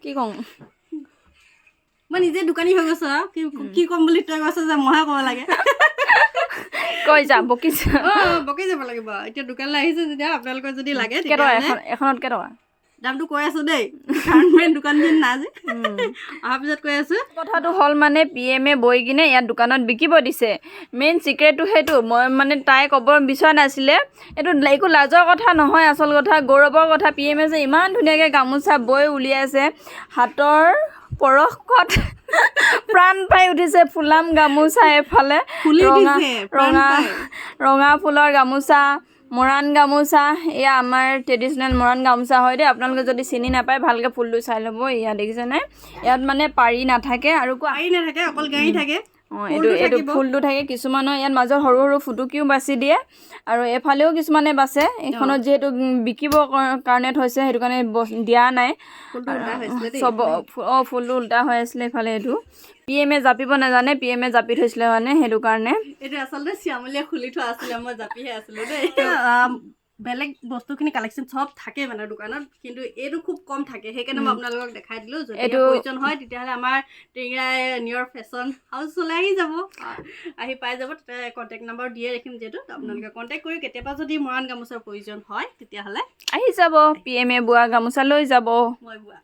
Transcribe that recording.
কি কওঁ মই নিজে দোকানী হৈ গৈছো আৰু কি ক'ম বুলি তই কৈছ যে মইহে ক'ব লাগে কৈ যা বকিছা বকি যাব লাগিব এতিয়া দোকানলৈ আহিছে যেতিয়া আপোনালোকৰ যদি লাগে এখনত কেইটকা দামটো কৈ আছো দেই কাৰণ মেইন দোকানখন নাই যে অহাৰ পিছত কৈ আছো কথাটো হ'ল মানে PM বৈ কিনে ইয়াত দোকানত বিকিব দিছে মেইন চিক্ৰেটটো সেইটো মই মানে তাই ক'ব বিচৰা নাছিলে এইটো একো লাজৰ কথা নহয় আচল কথা গৌৰৱৰ কথা PM যে ইমান ধুনীয়াকৈ গামোচা বৈ উলিয়াইছে হাতৰ পৰশত প্ৰাণ পাই উঠিছে ফুলাম গামোচা এফালে ৰঙা ফুলৰ গামোচা মৰাণ গামোচা এয়া আমাৰ ট্ৰেডিশ্যনেল মৰাণ গামোচা হয় দেই আপোনালোকে যদি চিনি নাপায় ভালকৈ ফুলটো চাই ল'ব ইয়াত দেখিছেনে ইয়াত মানে পাৰি নাথাকে আৰু পাৰি নাথাকে অকল গাড়ী থাকে এইটো ফুলটো থাকে কিছুমানৰ ইয়াত মাজত সৰু সৰু ফুটুকিও বাচি দিয়ে আৰু এফালেও কিছুমানে বাচে এইখনত যিহেতু বিকিবৰ কাৰণে থৈছে সেইটো কাৰণে দিয়া নাই চব ফুলটো উল্টা হৈ আছিলে এইফালে এইটো PM জাপিব নাজানে PM জাপি থৈছিলে মানে সেইটো কাৰণে এইটো আচলতে শ্যামলীয়া খুলি থোৱা আছিলে মই জাপিহে আছিলো দেই বেলেগ বস্তুখিনি কালেকশ্যন চব থাকে মানে দোকানত কিন্তু এইটো খুব কম থাকে সেইকাৰণে মই আপোনালোকক দেখাই দিলোঁ যদি প্ৰয়োজন হয় তেতিয়াহ'লে আমাৰ টেঙৰাই নিয়ৰ ফেশ্বন হাউচ চলাই আহি পাই যাব তাতে কণ্টেক্ট নম্বৰ দিয়ে ৰাখিম যিহেতু আপোনালোকে কণ্টেক্ট কৰি কেতিয়াবা যদি মৰাণ গামোচাৰ প্ৰয়োজন হয় তেতিয়াহ'লে আহি যাব PM বোৱা গামোচা লৈ যাব মই বোৱা